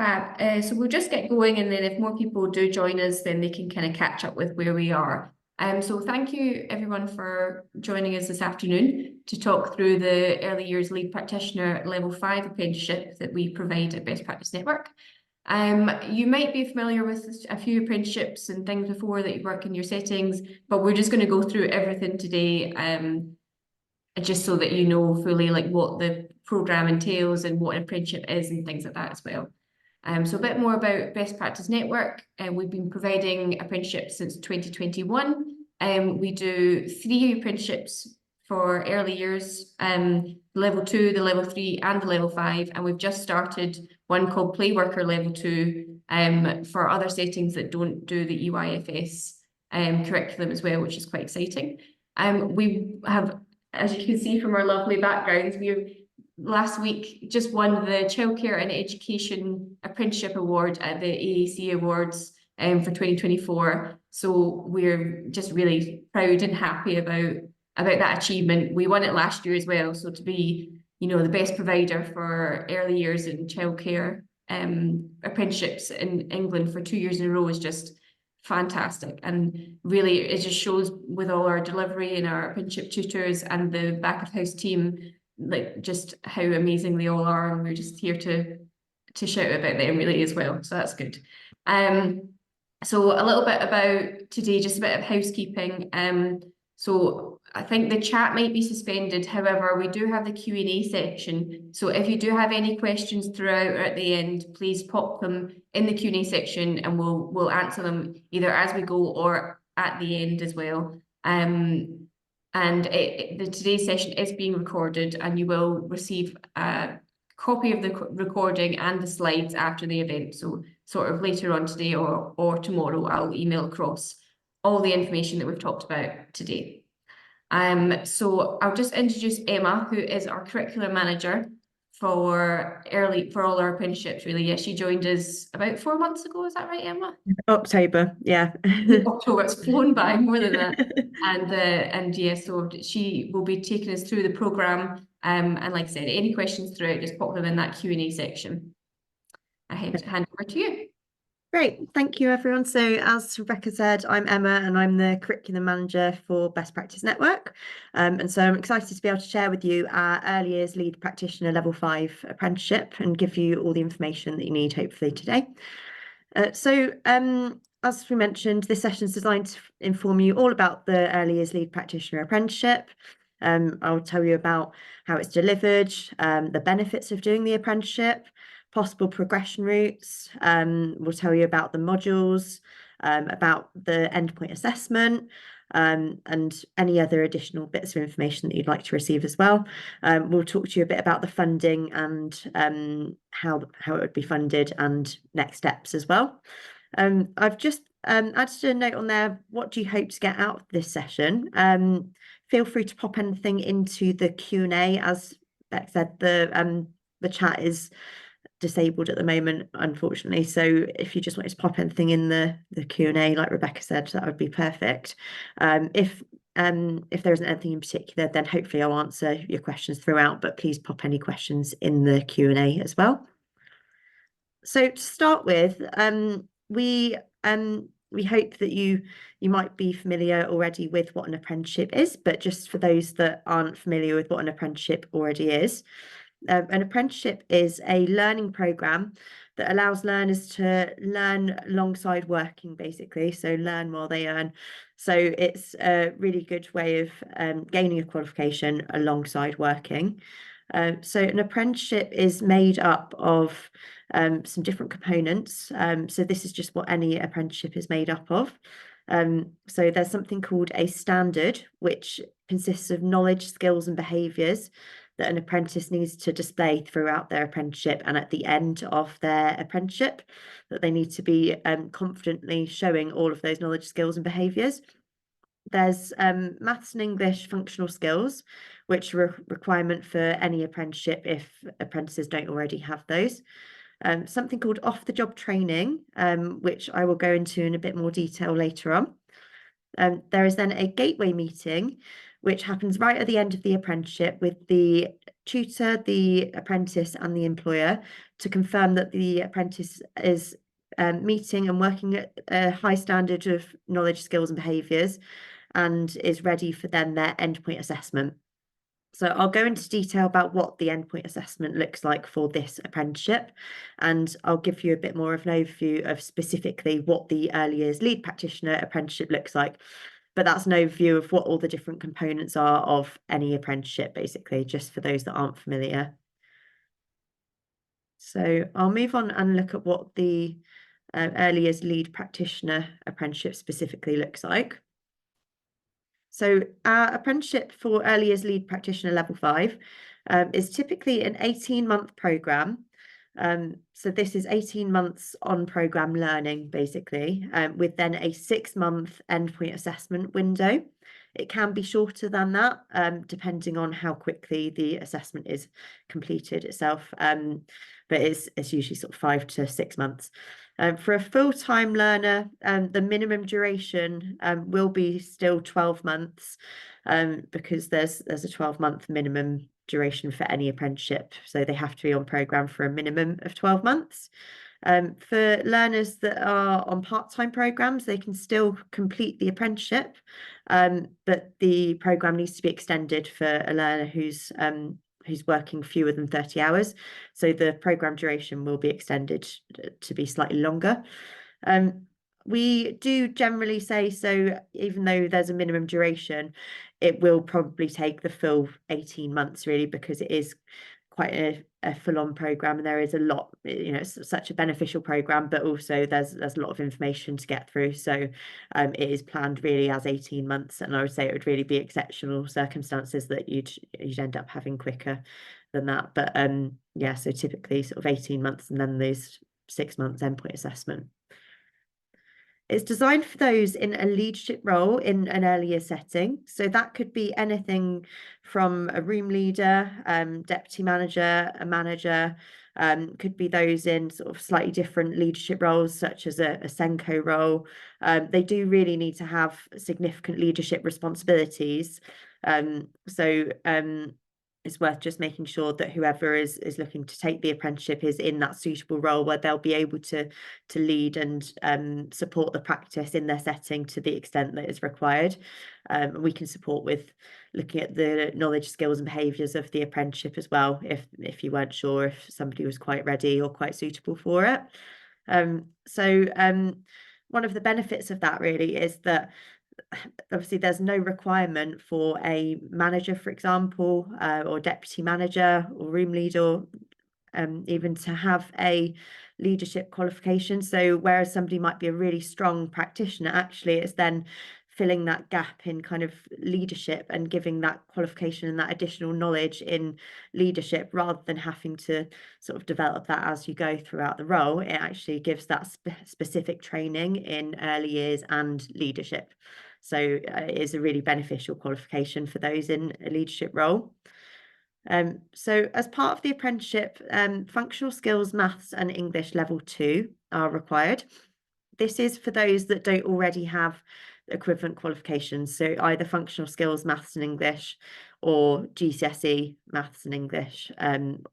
Fab. So we'll just get going, and then if more people do join us, then they can kind of catch up with where we are. So thank you everyone for joining us this afternoon to talk through the Early Years Lead Practitioner Level 5 apprenticeship that we provide at Best Practice Network. You might be familiar with a few apprenticeships and things before that you work in your settings, but we're just going to go through everything today, just so that you know fully like what the program entails and what an apprenticeship is and things like that as well. So a bit more about Best Practice Network. We've been providing apprenticeships since 2021. We do 3 apprenticeships for early years, level 2, the level 3 and the level 5. And we've just started one called Play Worker level 2 for other settings that don't do the EYFS curriculum as well, which is quite exciting. We have, as you can see from our lovely backgrounds, last week just won the Childcare and Education Apprenticeship Award at the AAC Awards for 2024. So we're just really proud and happy about that achievement. We won it last year as well. So to be, the best provider for early years and childcare apprenticeships in England for 2 years in a row is just fantastic. And really it just shows with all our delivery and our apprenticeship tutors and the back of house team, like just how amazing they all are, and we're just here to shout about them really as well, so that's good. So a little bit about today, just a bit of housekeeping. So I think the chat might be suspended, however we do have the Q&A section, so if you do have any questions throughout or at the end, please pop them in the Q&A section and we'll answer them either as we go or at the end as well. And today's session is being recorded, and you will receive a copy of the recording and the slides after the event. So sort of later on today or tomorrow, I'll email across all the information that we've talked about today. So I'll just introduce Emma, who is our curriculum manager for all our apprenticeships, really. Yes, she joined us about 4 months ago. Is that right, Emma? October, yeah. October, it's flown by more than that. And yeah, so she will be taking us through the programme. And like I said, any questions throughout, just pop them in that Q&A section. I hand over to you. Great, thank you everyone. So as Rebecca said, I'm Emma and I'm the curriculum manager for Best Practice Network. And so I'm excited to be able to share with you our Early Years Lead Practitioner Level 5 apprenticeship and give you all the information that you need hopefully today. As we mentioned, this session is designed to inform you all about the Early Years Lead Practitioner apprenticeship. I'll tell you about how it's delivered, the benefits of doing the apprenticeship, possible progression routes. We'll tell you about the modules, about the endpoint assessment, and any other additional bits of information that you'd like to receive as well. We'll talk to you a bit about the funding and how it would be funded and next steps as well. I've just added a note on there. What do you hope to get out of this session? Feel free to pop anything into the Q&A. As Beck said, the chat is disabled at the moment, unfortunately, so if you just wanted to pop anything in the Q&A, like Rebecca said, that would be perfect. If there isn't anything in particular, then hopefully I'll answer your questions throughout, but please pop any questions in the Q&A as well. So to start with, we hope that you might be familiar already with what an apprenticeship is, but just for those that aren't familiar with what an apprenticeship already is, an apprenticeship is a learning program that allows learners to learn alongside working, basically, so learn while they earn. So it's a really good way of gaining a qualification alongside working. So an apprenticeship is made up of some different components. So this is just what any apprenticeship is made up of. So there's something called a standard, which consists of knowledge, skills and behaviours that an apprentice needs to display throughout their apprenticeship and at the end of their apprenticeship, that they need to be confidently showing all of those knowledge, skills and behaviours. There's maths and English functional skills, which are a requirement for any apprenticeship if apprentices don't already have those. Something called off-the-job training, which I will go into in a bit more detail later on. There is then a gateway meeting, which happens right at the end of the apprenticeship with the tutor, the apprentice and the employer to confirm that the apprentice is meeting and working at a high standard of knowledge, skills and behaviours, and is ready for then their endpoint assessment. So I'll go into detail about what the endpoint assessment looks like for this apprenticeship, and I'll give you a bit more of an overview of specifically what the early years lead practitioner apprenticeship looks like. But that's an overview of what all the different components are of any apprenticeship, basically, just for those that aren't familiar. So I'll move on and look at what the early years lead practitioner apprenticeship specifically looks like. So our apprenticeship for early years lead practitioner level 5 is typically an 18-month programme. So this is 18 months on programme learning, basically, with then a 6-month endpoint assessment window. It can be shorter than that, depending on how quickly the assessment is completed itself, but it's usually sort of 5 to 6 months. For a full-time learner, the minimum duration will be still 12 months, because there's a 12-month minimum duration for any apprenticeship, so they have to be on programme for a minimum of 12 months. For learners that are on part-time programmes, they can still complete the apprenticeship, but the programme needs to be extended for a learner who's working fewer than 30 hours. So the programme duration will be extended to be slightly longer. We do generally say, so even though there's a minimum duration, it will probably take the full 18 months really, because it is quite a full-on programme, and there is a lot, it's such a beneficial programme, but also there's a lot of information to get through. So it is planned really as 18 months, and I would say it would really be exceptional circumstances that you'd end up having quicker than that. But yeah, so typically sort of 18 months and then those 6 months endpoint assessment. It's designed for those in a leadership role in an earlier setting. So that could be anything from a room leader, deputy manager, a manager, could be those in sort of slightly different leadership roles, such as a Senko role. They do really need to have significant leadership responsibilities. It's worth just making sure that whoever is looking to take the apprenticeship is in that suitable role where they'll be able to lead and support the practice in their setting to the extent that is required. We can support with looking at the knowledge, skills and behaviours of the apprenticeship as well, if you weren't sure if somebody was quite ready or quite suitable for it. One of the benefits of that really is that obviously there's no requirement for a manager, for example, or deputy manager or room leader, even to have a leadership qualification. So whereas somebody might be a really strong practitioner, actually it's then filling that gap in kind of leadership and giving that qualification and that additional knowledge in leadership, rather than having to sort of develop that as you go throughout the role. It actually gives that specific training in early years and leadership. So it is a really beneficial qualification for those in a leadership role. So as part of the apprenticeship, functional skills, maths and English level 2 are required. This is for those that don't already have equivalent qualifications, so either functional skills, maths and English, or GCSE maths and English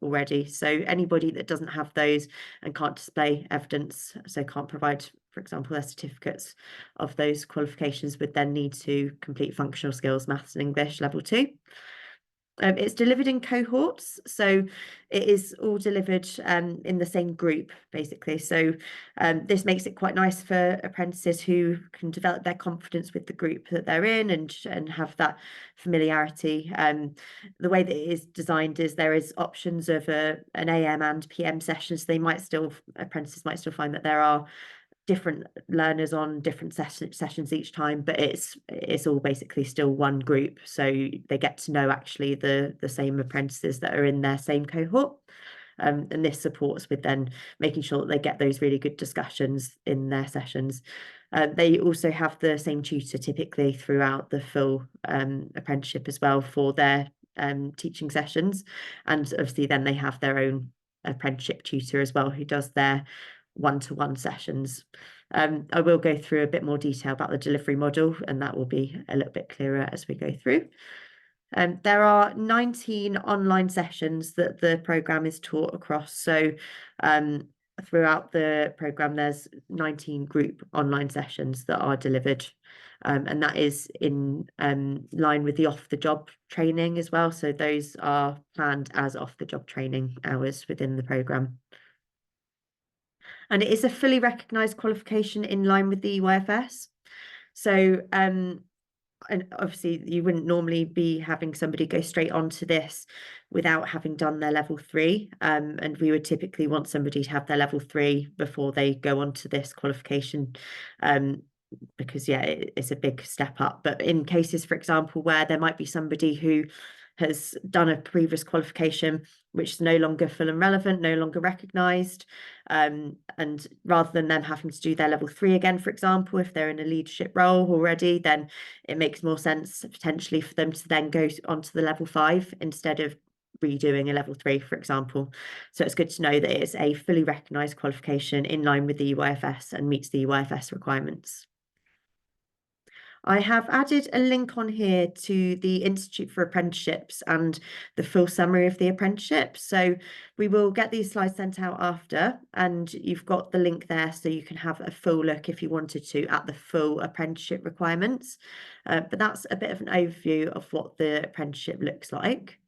already. So anybody that doesn't have those and can't display evidence, so can't provide, for example, their certificates of those qualifications, would then need to complete functional skills, maths and English level 2. It's delivered in cohorts, so it is all delivered in the same group, basically. So this makes it quite nice for apprentices who can develop their confidence with the group that they're in and have that familiarity. The way that it is designed is there is options of an AM and PM session, so apprentices might still find that there are different learners on different sessions each time, but it's all basically still one group, so they get to know actually the same apprentices that are in their same cohort, and this supports with then making sure that they get those really good discussions in their sessions. They also have the same tutor typically throughout the full apprenticeship as well for their teaching sessions, and obviously then they have their own apprenticeship tutor as well who does their one-to-one sessions. I will go through a bit more detail about the delivery model, and that will be a little bit clearer as we go through. There are 19 online sessions that the programme is taught across. So throughout the programme, there's 19 group online sessions that are delivered. And that is in line with the off-the-job training as well. So those are planned as off-the-job training hours within the programme. And it is a fully recognised qualification in line with the EYFS. So and obviously you wouldn't normally be having somebody go straight onto this without having done their level 3. And we would typically want somebody to have their level 3 before they go on to this qualification. Because yeah, it's a big step up. But in cases, for example, where there might be somebody who has done a previous qualification which is no longer full and relevant, no longer recognised, and rather than them having to do their level 3 again, for example, if they're in a leadership role already, then it makes more sense potentially for them to then go on to the level 5 instead of redoing a level 3, for example. So it's good to know that it's a fully recognised qualification in line with the EYFS and meets the EYFS requirements. I have added a link on here to the Institute for Apprenticeships and the full summary of the apprenticeship. So we will get these slides sent out after, and you've got the link there so you can have a full look if you wanted to at the full apprenticeship requirements. But that's a bit of an overview of what the apprenticeship looks like.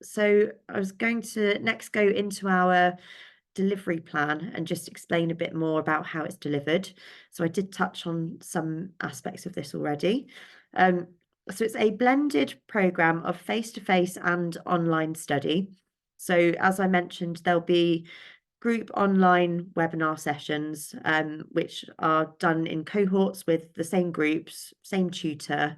So I was going to next go into our delivery plan and just explain a bit more about how it's delivered. So I did touch on some aspects of this already. So it's a blended programme of face-to-face and online study. So as I mentioned, there'll be group online webinar sessions, which are done in cohorts with the same groups, same tutor.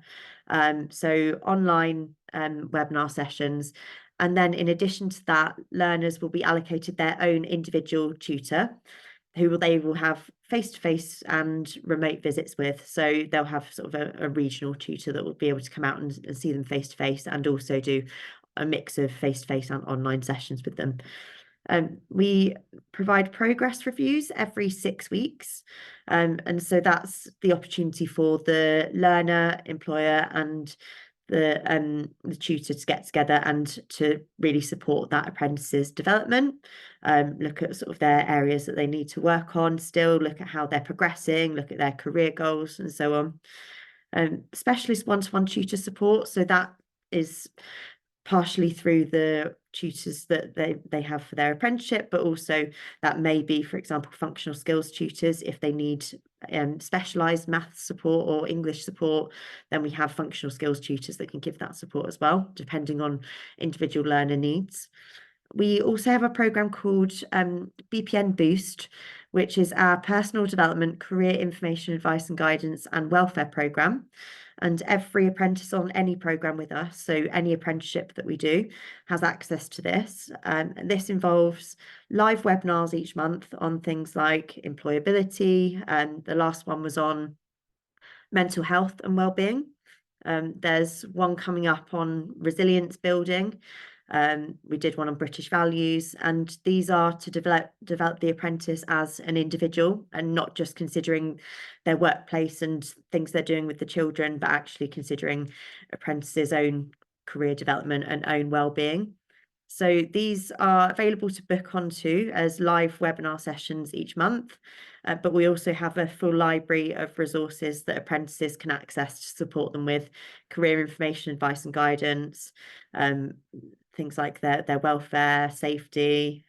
So online webinar sessions. And then in addition to that, learners will be allocated their own individual tutor who they will have face-to-face and remote visits with. So they'll have sort of a regional tutor that will be able to come out and see them face-to-face and also do a mix of face-to-face and online sessions with them. We provide progress reviews every 6 weeks. And so that's the opportunity for the learner, employer and the tutor to get together and to really support that apprentice's development, look at sort of their areas that they need to work on still, look at how they're progressing, look at their career goals and so on. Specialist one-to-one tutor support, so that is partially through the tutors that they have for their apprenticeship, but also that may be, for example, functional skills tutors if they need specialised maths support or English support, then we have functional skills tutors that can give that support as well, depending on individual learner needs. We also have a programme called BPN Boost, which is our personal development, career information, advice and guidance and welfare programme. And every apprentice on any programme with us, so any apprenticeship that we do, has access to this. And this involves live webinars each month on things like employability. And the last one was on mental health and wellbeing. There's one coming up on resilience building. We did one on British values, and these are to develop the apprentice as an individual and not just considering their workplace and things they're doing with the children, but actually considering apprentices' own career development and own well-being. So these are available to book onto as live webinar sessions each month, but we also have a full library of resources that apprentices can access to support them with career information, advice and guidance, things like their welfare, safety,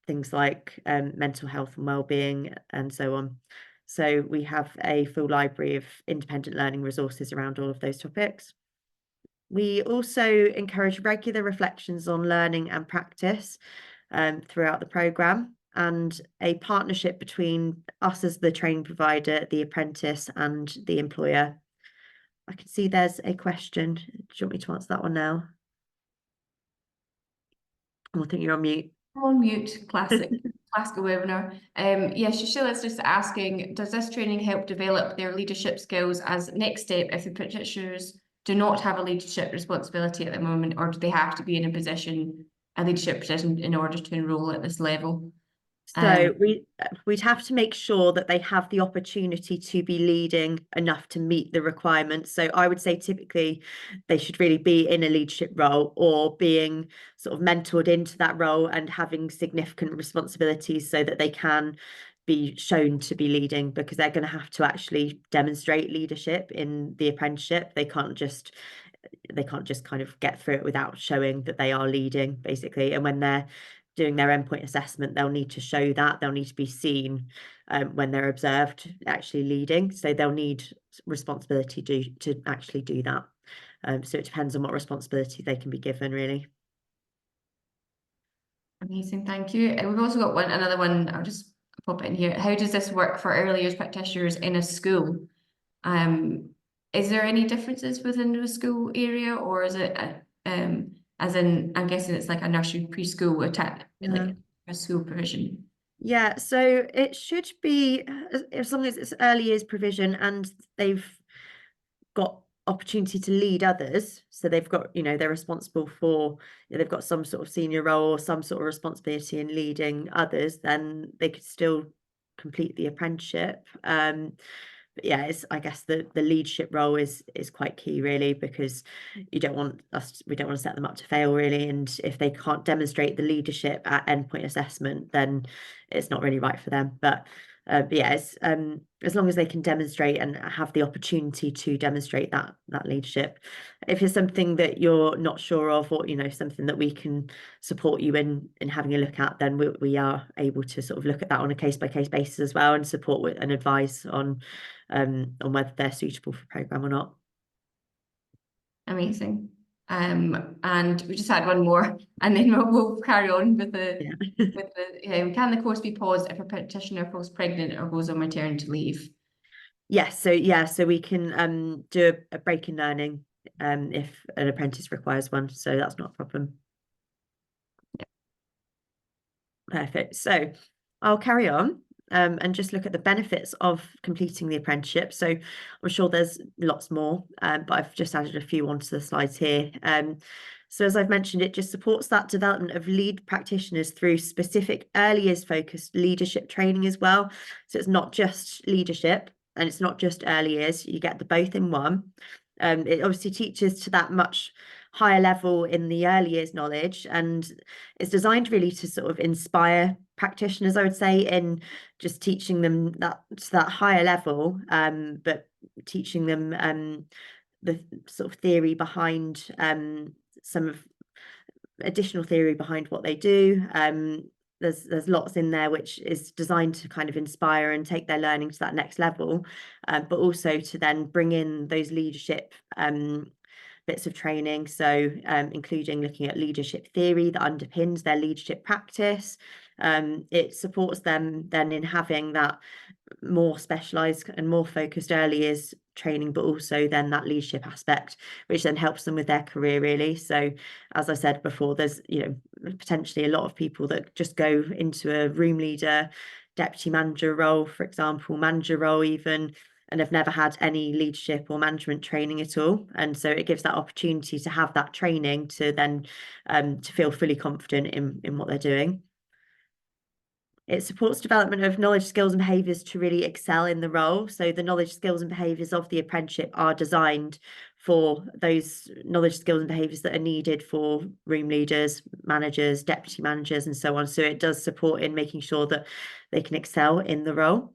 things like mental health and well-being and so on. So we have a full library of independent learning resources around all of those topics. We also encourage regular reflections on learning and practice throughout the programme, and a partnership between us as the training provider, the apprentice and the employer. I can see there's a question. Do you want me to answer that one now? I think you're on mute. I'm on mute, classic webinar. Yes, Shashila's just asking, does this training help develop their leadership skills as next step if the practitioners do not have a leadership responsibility at the moment, or do they have to be in a leadership position in order to enroll at this level? So we'd have to make sure that they have the opportunity to be leading enough to meet the requirements. So I would say typically they should really be in a leadership role or being sort of mentored into that role and having significant responsibilities so that they can be shown to be leading, because they're going to have to actually demonstrate leadership in the apprenticeship. They can't just kind of get through it without showing that they are leading, basically. And when they're doing their endpoint assessment, they'll need to show that. They'll need to be seen when they're observed actually leading. So they'll need responsibility to actually do that. So it depends on what responsibility they can be given, really. Amazing, thank you. And we've also got another one, I'll just pop it in here. How does this work for early years practitioners in a school? Is there any differences within the school area, or is it as in, I'm guessing it's like a nursery preschool like a school provision? Yeah, so it should be, as long as it's early years provision and they've got opportunity to lead others, so they've got, they're responsible for, they've got some sort of senior role or some sort of responsibility in leading others, then they could still complete the apprenticeship. But yeah, I guess the leadership role is quite key, really, because we don't want to set them up to fail, really. And if they can't demonstrate the leadership at endpoint assessment, then it's not really right for them. But yeah, as long as they can demonstrate and have the opportunity to demonstrate that leadership. If it's something that you're not sure of, or something that we can support you in having a look at, then we are able to sort of look at that on a case-by-case basis as well, and support with and advise on whether they're suitable for programme or not. Amazing. And we just had one more, and then we'll carry on with the can the course be paused if a practitioner falls pregnant or goes on maternity leave? Yes, so we can do a break in learning if an apprentice requires one, so that's not a problem. Perfect. So I'll carry on and just look at the benefits of completing the apprenticeship. So I'm sure there's lots more, but I've just added a few onto the slides here. So as I've mentioned, it just supports that development of lead practitioners through specific early years focused leadership training as well. So it's not just leadership and it's not just early years, you get the both in one. It obviously teaches to that much higher level in the early years knowledge, and it's designed really to sort of inspire practitioners, I would say, in just teaching them that to that higher level, but teaching them the sort of theory behind some of additional theory behind what they do. There's lots in there which is designed to kind of inspire and take their learning to that next level, but also to then bring in those leadership bits of training. So including looking at leadership theory that underpins their leadership practice. It supports them then in having that more specialized and more focused early years training, but also then that leadership aspect, which then helps them with their career, really. So as I said before, there's potentially a lot of people that just go into a room leader, deputy manager role, for example, manager role even, and have never had any leadership or management training at all. And so it gives that opportunity to have that training to then to feel fully confident in what they're doing. It supports development of knowledge, skills and behaviours to really excel in the role. So the knowledge, skills and behaviours of the apprenticeship are designed for those knowledge, skills and behaviours that are needed for room leaders, managers, deputy managers and so on. So it does support in making sure that they can excel in the role.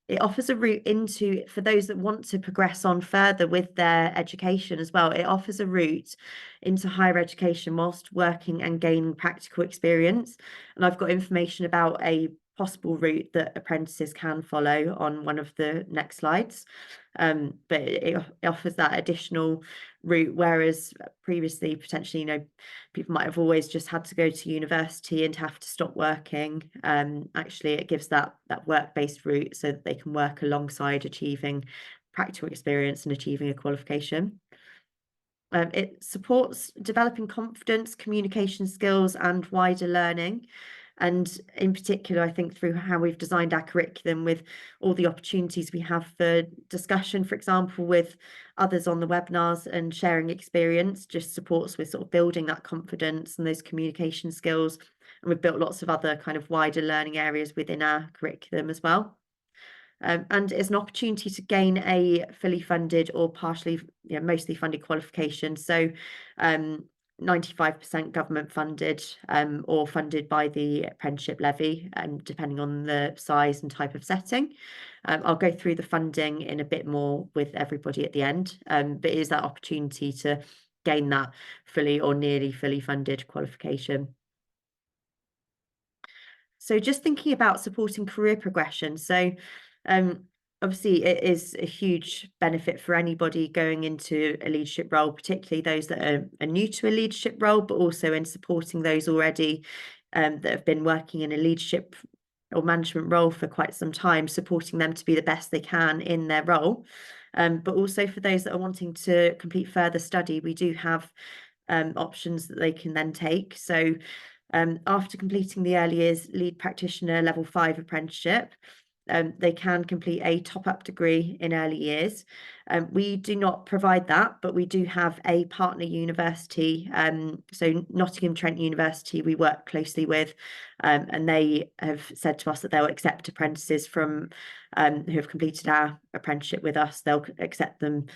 It offers a route into, for those that want to progress on further with their education as well, it offers a route into higher education whilst working and gaining practical experience. And I've got information about a possible route that apprentices can follow on one of the next slides. But it offers that additional route, whereas previously potentially people might have always just had to go to university and have to stop working. Actually it gives that work-based route so that they can work alongside achieving practical experience and achieving a qualification. It supports developing confidence, communication skills and wider learning. And in particular, I think through how we've designed our curriculum with all the opportunities we have for discussion, for example, with others on the webinars and sharing experience, just supports with sort of building that confidence and those communication skills, and we've built lots of other kind of wider learning areas within our curriculum as well. And it's an opportunity to gain a fully funded or partially, mostly funded qualification. So 95% government funded or funded by the apprenticeship levy, depending on the size and type of setting. I'll go through the funding in a bit more with everybody at the end, but it is that opportunity to gain that fully or nearly fully funded qualification. So just thinking about supporting career progression. So obviously it is a huge benefit for anybody going into a leadership role, particularly those that are new to a leadership role, but also in supporting those already that have been working in a leadership or management role for quite some time, supporting them to be the best they can in their role. But also for those that are wanting to complete further study, we do have options that they can then take. So after completing the early years lead practitioner level 5 apprenticeship, they can complete a top-up degree in early years. We do not provide that, but we do have a partner university. So Nottingham Trent University, we work closely with, and they have said to us that they'll accept apprentices from who have completed our apprenticeship with us. They'll accept them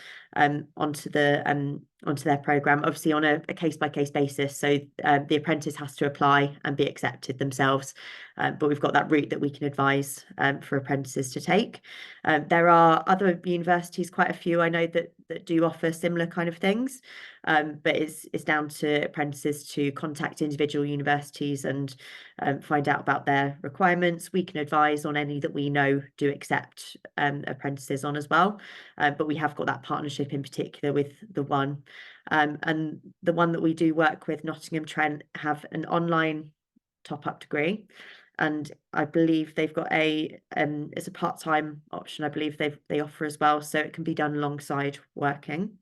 onto their programme, obviously on a case-by-case basis. So the apprentice has to apply and be accepted themselves. But we've got that route that we can advise for apprentices to take. There are other universities, quite a few I know that do offer similar kind of things, but it's down to apprentices to contact individual universities and find out about their requirements. We can advise on any that we know do accept apprentices on as well, but we have got that partnership in particular with the one. And the one that we do work with, Nottingham Trent, have an online top-up degree, and I believe they've got it's a part-time option. I believe they offer as well, so it can be done alongside working.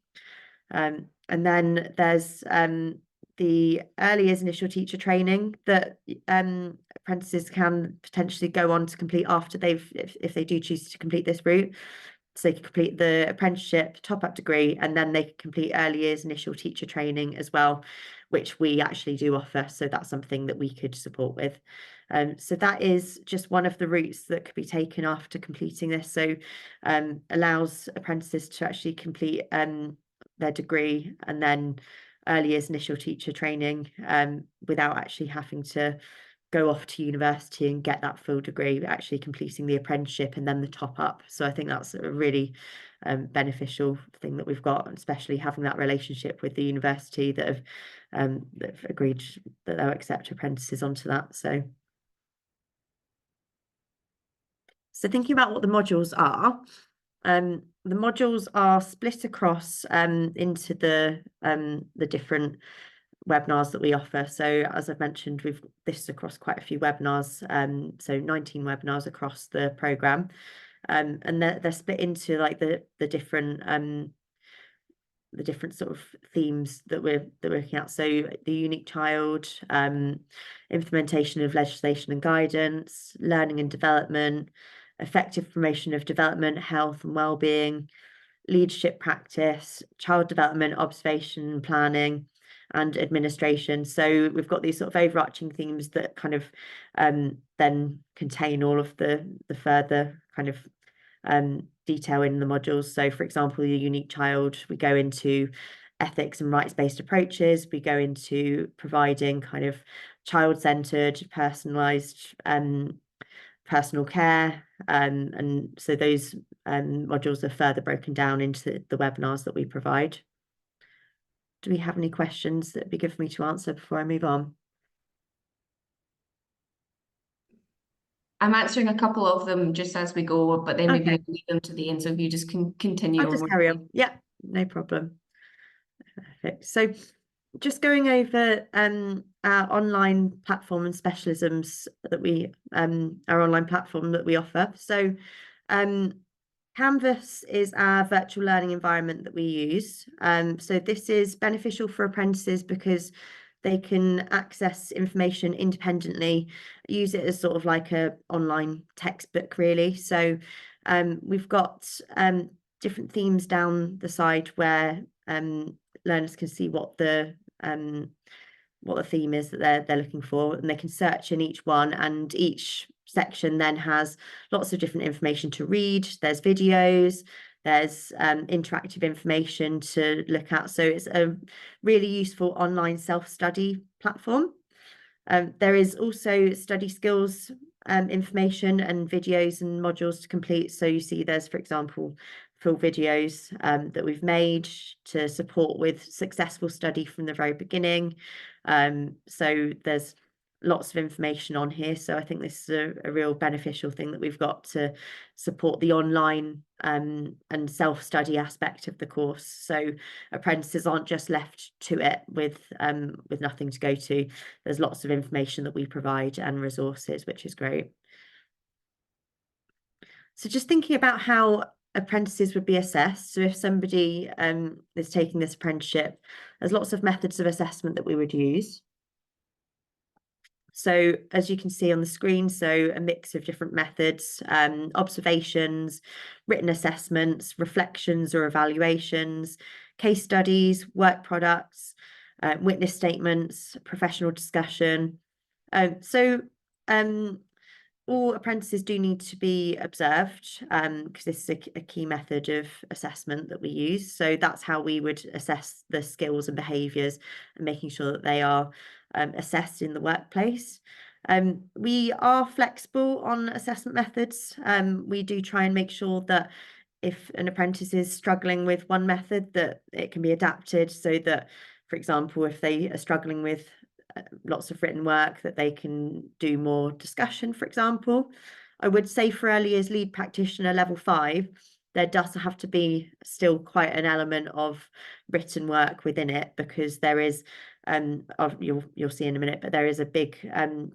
And then there's the early years initial teacher training that apprentices can potentially go on to complete after if they do choose to complete this route. So they can complete the apprenticeship top-up degree, and then they can complete early years initial teacher training as well, which we actually do offer. So that's something that we could support with. So that is just one of the routes that could be taken after completing this. So allows apprentices to actually complete their degree and then early years initial teacher training without actually having to go off to university and get that full degree, actually completing the apprenticeship and then the top up. So I think that's a really beneficial thing that we've got, especially having that relationship with the university that have agreed that they'll accept apprentices onto that. So thinking about what the modules are, the modules are split across into the different webinars that we offer. So as I've mentioned, this is across quite a few webinars, so 19 webinars across the programme, and they're split into like the different sort of themes that we're looking at. So the unique child, implementation of legislation and guidance, learning and development, effective promotion of development, health and well-being, leadership practice, child development, observation, planning, and administration. So we've got these sort of overarching themes that kind of then contain all of the further kind of detail in the modules. So for example, the unique child, we go into ethics and rights-based approaches. We go into providing kind of child-centered, personalized personal care, and so those modules are further broken down into the webinars that we provide. Do we have any questions that would be good for me to answer before I move on? I'm answering a couple of them just as we go, but then maybe Okay. we'll leave them to the end. So if you just can continue I'll on. just carry on. Yeah, no problem. Perfect. So just going over our online platform and specialisms that we our online platform that we offer. So Canvas is our virtual learning environment that we use. So this is beneficial for apprentices because they can access information independently, use it as sort of like a online textbook, really. So we've got different themes down the side where learners can see what the what the theme is that they're looking for, and they can search in each one, and each section then has lots of different information to read. There's videos, there's interactive information to look at. So it's a really useful online self-study platform. There is also study skills information and videos and modules to complete. So you see there's, for example, full videos that we've made to support with successful study from the very beginning. So there's lots of information on here. So I think this is a real beneficial thing that we've got to support the online and self-study aspect of the course. So apprentices aren't just left to it with nothing to go to. There's lots of information that we provide and resources, which is great. So just thinking about how apprentices would be assessed. So if somebody is taking this apprenticeship, there's lots of methods of assessment that we would use. So as you can see on the screen, so a mix of different methods, observations, written assessments, reflections or evaluations, case studies, work products, witness statements, professional discussion. All apprentices do need to be observed because this is a key method of assessment that we use. So that's how we would assess the skills and behaviours, and making sure that they are assessed in the workplace. We are flexible on assessment methods. We do try and make sure that if an apprentice is struggling with one method, that it can be adapted so that, for example, if they are struggling with lots of written work, that they can do more discussion, for example. I would say for early years lead practitioner level 5, there does have to be still quite an element of written work within it, because there is you'll see in a minute, but there is a big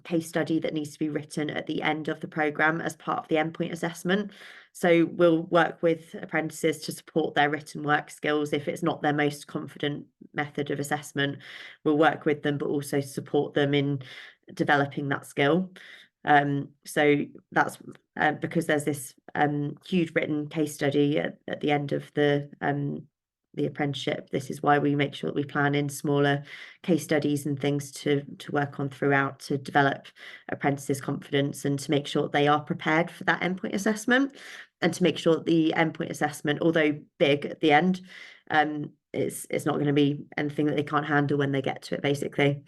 case study that needs to be written at the end of the programme as part of the endpoint assessment. So we'll work with apprentices to support their written work skills. If it's not their most confident method of assessment, we'll work with them, but also support them in developing that skill. So that's because there's this huge written case study at the end of the apprenticeship. This is why we make sure that we plan in smaller case studies and things to work on throughout, to develop apprentices' confidence and to make sure that they are prepared for that endpoint assessment, and to make sure that the endpoint assessment, although big at the end, it's not going to be anything that they can't handle when they get to it, basically.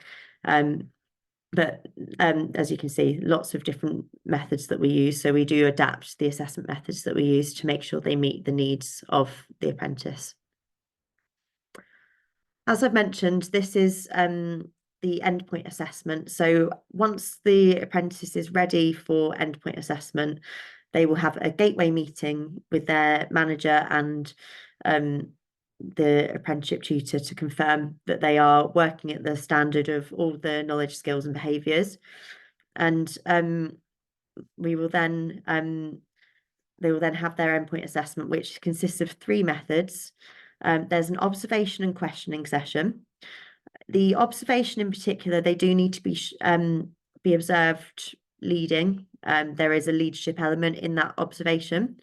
But as you can see, lots of different methods that we use. So we do adapt the assessment methods that we use to make sure they meet the needs of the apprentice. As I've mentioned, this is the endpoint assessment. So once the apprentice is ready for endpoint assessment, they will have a gateway meeting with their manager and the apprenticeship tutor to confirm that they are working at the standard of all the knowledge, skills and behaviours. And we will then they will then have their endpoint assessment, which consists of 3 methods. There's an observation and questioning session. The observation in particular, they do need to be observed leading. There is a leadership element in that observation,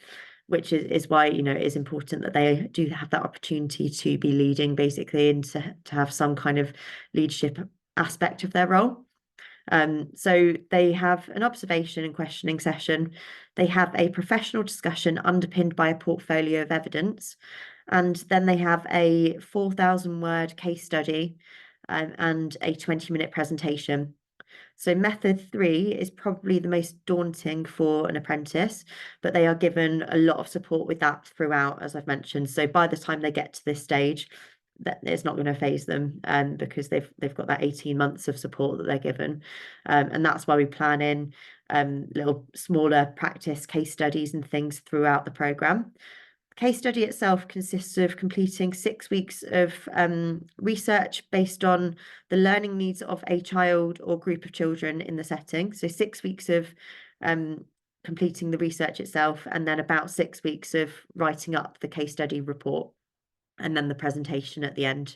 which is why, it is important that they do have that opportunity to be leading, basically, and to have some kind of leadership aspect of their role. So they have an observation and questioning session. They have a professional discussion underpinned by a portfolio of evidence. And then they have a 4,000-word case study and a 20-minute presentation. So method 3 is probably the most daunting for an apprentice, but they are given a lot of support with that throughout, as I've mentioned. So by the time they get to this stage, that it's not going to phase them because they've got that 18 months of support that they're given. And that's why we plan in little smaller practice case studies and things throughout the programme. Case study itself consists of completing 6 weeks of research based on the learning needs of a child or group of children in the setting. So 6 weeks of completing the research itself, and then about 6 weeks of writing up the case study report, and then the presentation at the end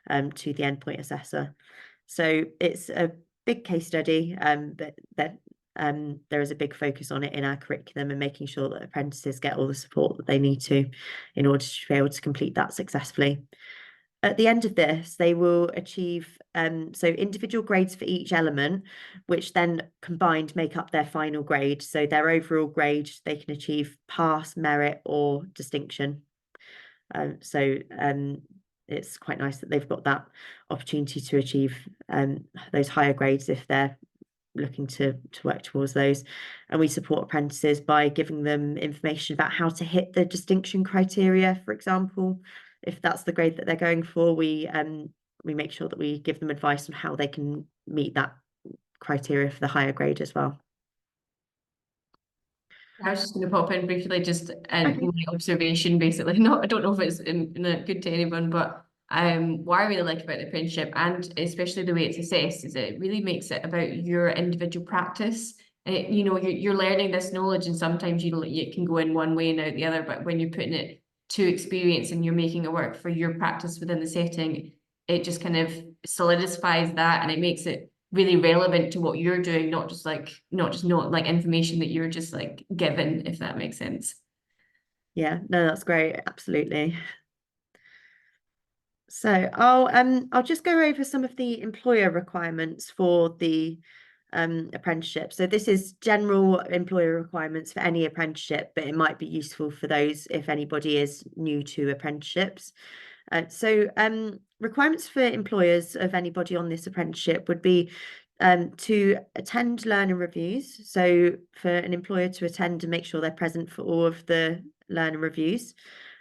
to the endpoint assessor. So it's a big case study, but there is a big focus on it in our curriculum, and making sure that apprentices get all the support that they need to in order to be able to complete that successfully. At the end of this, they will achieve so individual grades for each element, which then combined make up their final grade. So their overall grade, they can achieve pass, merit, or distinction. So it's quite nice that they've got that opportunity to achieve those higher grades if they're looking to work towards those. And we support apprentices by giving them information about how to hit the distinction criteria, for example. If that's the grade that they're going for, we make sure that we give them advice on how they can meet that criteria for the higher grade as well. I was just going to pop in briefly, just Okay. my observation, basically. I don't know if it's good to anyone, but what I really like about the apprenticeship, and especially the way it's assessed, is it really makes it about your individual practice. You know, you're learning this knowledge, and sometimes you can go in one way and out the other. But when you're putting it to experience and you're making it work for your practice within the setting, it just kind of solidifies that, and it makes it really relevant to what you're doing, not just not information that you're just like given, if that makes sense. Yeah, no, that's great. Absolutely. So I'll just go over some of the employer requirements for the apprenticeship. So this is general employer requirements for any apprenticeship, but it might be useful for those if anybody is new to apprenticeships. So requirements for employers of anybody on this apprenticeship would be to attend learner reviews. So for an employer to attend and make sure they're present for all of the learner reviews,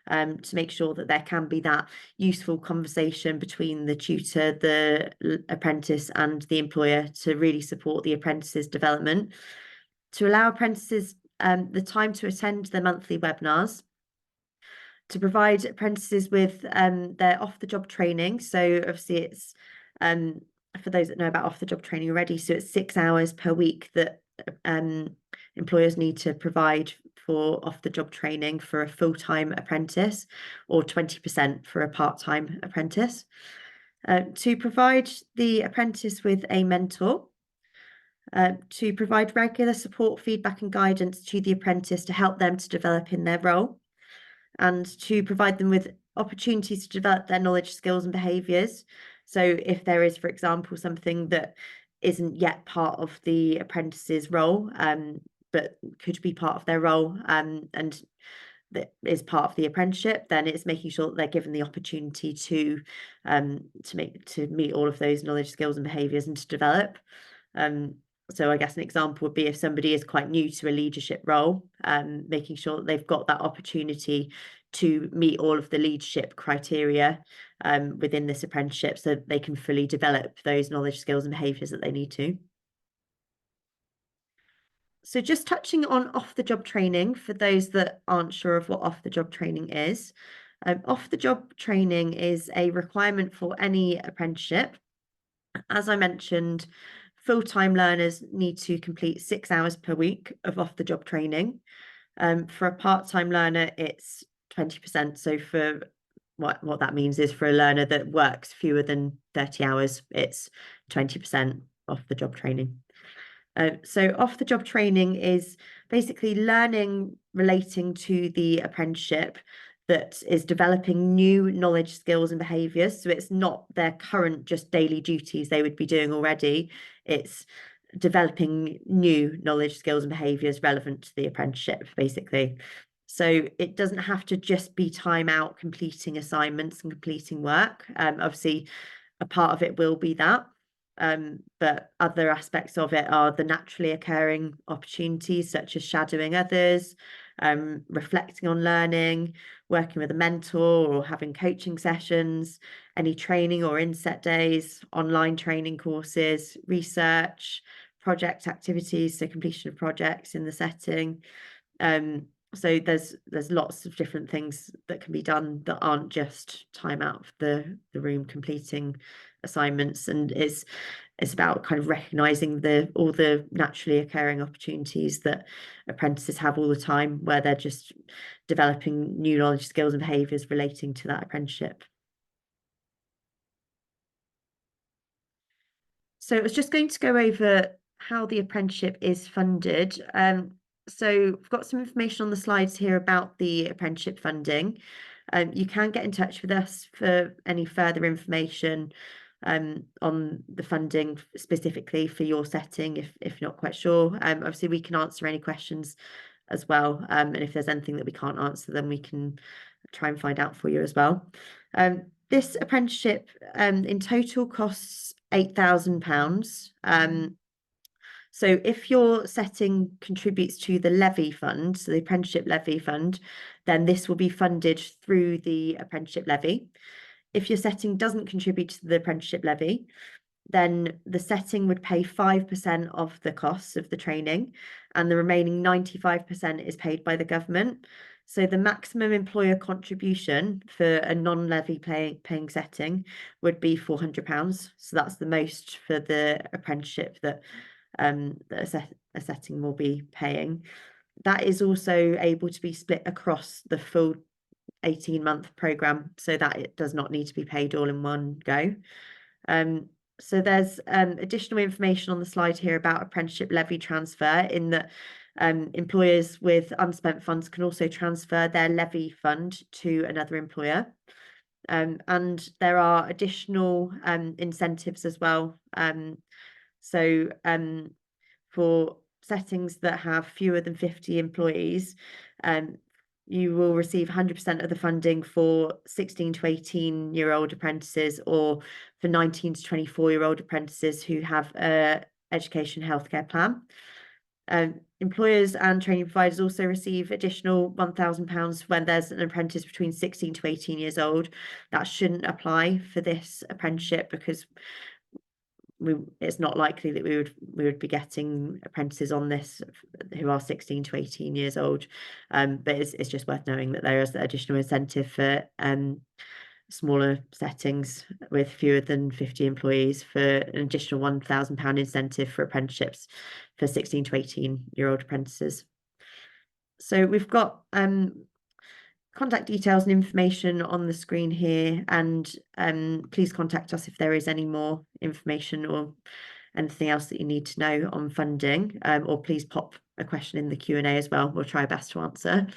to make sure that there can be that useful conversation between the tutor, the apprentice, and the employer to really support the apprentice's development. To allow apprentices the time to attend their monthly webinars, to provide apprentices with their off-the-job training. So obviously it's for those that know about off-the-job training already, so it's 6 hours per week that employers need to provide for off-the-job training for a full-time apprentice, or 20% for a part-time apprentice. To provide the apprentice with a mentor, to provide regular support, feedback and guidance to the apprentice to help them to develop in their role, and to provide them with opportunities to develop their knowledge, skills and behaviours. So if there is, for example, something that isn't yet part of the apprentice's role, but could be part of their role, and that is part of the apprenticeship, then it's making sure that they're given the opportunity to meet all of those knowledge, skills and behaviours and to develop. So I guess an example would be if somebody is quite new to a leadership role, making sure that they've got that opportunity to meet all of the leadership criteria within this apprenticeship so that they can fully develop those knowledge, skills and behaviours that they need to. So just touching on off-the-job training for those that aren't sure of what off-the-job training is. Off-the-job training is a requirement for any apprenticeship. As I mentioned, full-time learners need to complete 6 hours per week of off-the-job training. For a part-time learner, it's 20%. So for what that means is for a learner that works fewer than 30 hours, it's 20% off-the-job training. So off-the-job training is basically learning relating to the apprenticeship that is developing new knowledge, skills and behaviours. So it's not their current just daily duties they would be doing already. It's developing new knowledge, skills and behaviours relevant to the apprenticeship, basically. So it doesn't have to just be time out completing assignments and completing work. Obviously, a part of it will be that. But other aspects of it are the naturally occurring opportunities such as shadowing others, reflecting on learning, working with a mentor or having coaching sessions, any training or inset days, online training courses, research, project activities, so completion of projects in the setting. So there's lots of different things that can be done that aren't just time out of the room completing assignments, and it's about kind of recognizing all the naturally occurring opportunities that apprentices have all the time, where they're just developing new knowledge, skills and behaviours relating to that apprenticeship. So I was just going to go over how the apprenticeship is funded. So we've got some information on the slides here about the apprenticeship funding. You can get in touch with us for any further information on the funding specifically for your setting if you're not quite sure. Obviously, we can answer any questions as well. And if there's anything that we can't answer, then we can try and find out for you as well. This apprenticeship in total costs £8,000. So if your setting contributes to the levy fund, so the apprenticeship levy fund, then this will be funded through the apprenticeship levy. If your setting doesn't contribute to the apprenticeship levy, then the setting would pay 5% of the costs of the training, and the remaining 95% is paid by the government. So the maximum employer contribution for a non-levy paying setting would be £400. So that's the most for the apprenticeship that a setting will be paying. That is also able to be split across the full 18-month programme, so that it does not need to be paid all in one go. So there's additional information on the slide here about apprenticeship levy transfer, in that employers with unspent funds can also transfer their levy fund to another employer. And there are additional incentives as well. So for settings that have fewer than 50 employees, you will receive 100% of the funding for 16 to 18-year-old apprentices, or for 19 to 24-year-old apprentices who have a education healthcare plan. Employers and training providers also receive additional £1,000 when there's an apprentice between 16 to 18 years old. That shouldn't apply for this apprenticeship because it's not likely that we would be getting apprentices on this who are 16 to 18 years old. But it's just worth knowing that there is additional incentive for smaller settings with fewer than 50 employees for an additional £1,000 incentive for apprenticeships for 16 to 18-year-old apprentices. So we've got contact details and information on the screen here, and please contact us if there is any more information or anything else that you need to know on funding, or please pop a question in the Q&A as well. We'll try our best to answer.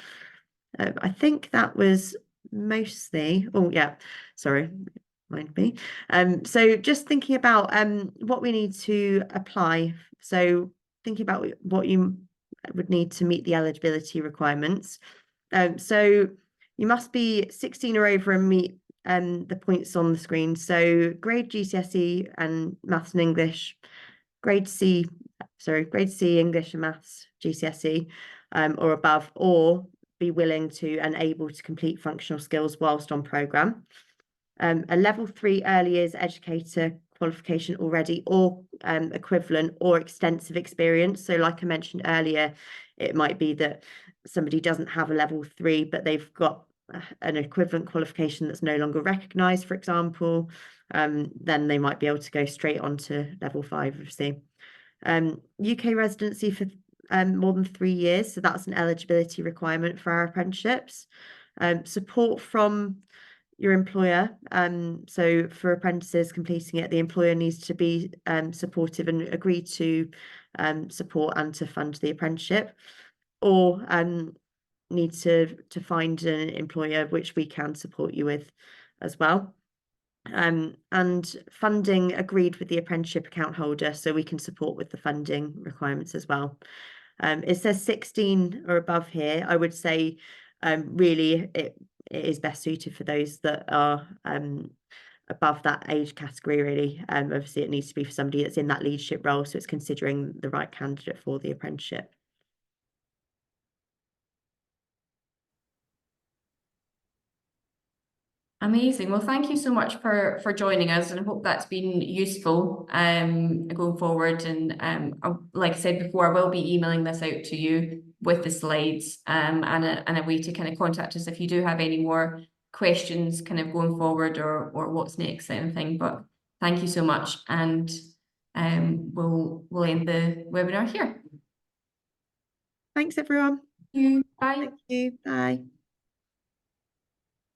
I think that was mostly, oh yeah, sorry, mind me. So just thinking about what we need to apply. So thinking about what you would need to meet the eligibility requirements. So you must be 16 or over and meet the points on the screen. So grade GCSE and maths and English, grade C English and maths GCSE or above, or be willing to and able to complete functional skills whilst on programme. A level 3 early years educator qualification already, or equivalent or extensive experience. So like I mentioned earlier, it might be that somebody doesn't have a level 3, but they've got an equivalent qualification that's no longer recognised, for example. Then they might be able to go straight on to level 5, obviously. UK residency for more than 3 years, so that's an eligibility requirement for our apprenticeships. Support from your employer. So for apprentices completing it, the employer needs to be supportive and agree to support and to fund the apprenticeship, or need to find an employer which we can support you with as well. And funding agreed with the apprenticeship account holder, so we can support with the funding requirements as well. It says 16 or above here. I would say really it is best suited for those that are above that age category, really. Obviously it needs to be for somebody that's in that leadership role, so it's considering the right candidate for the apprenticeship. Amazing. Well, thank you so much for joining us, and I hope that's been useful going forward. And like I said before, I will be emailing this out to you with the slides and a way to kind of contact us if you do have any more questions kind of going forward, or what's next kind of thing. But thank you so much, and we'll end the webinar here. Thanks everyone. Thank you. Bye. Thank you. Bye.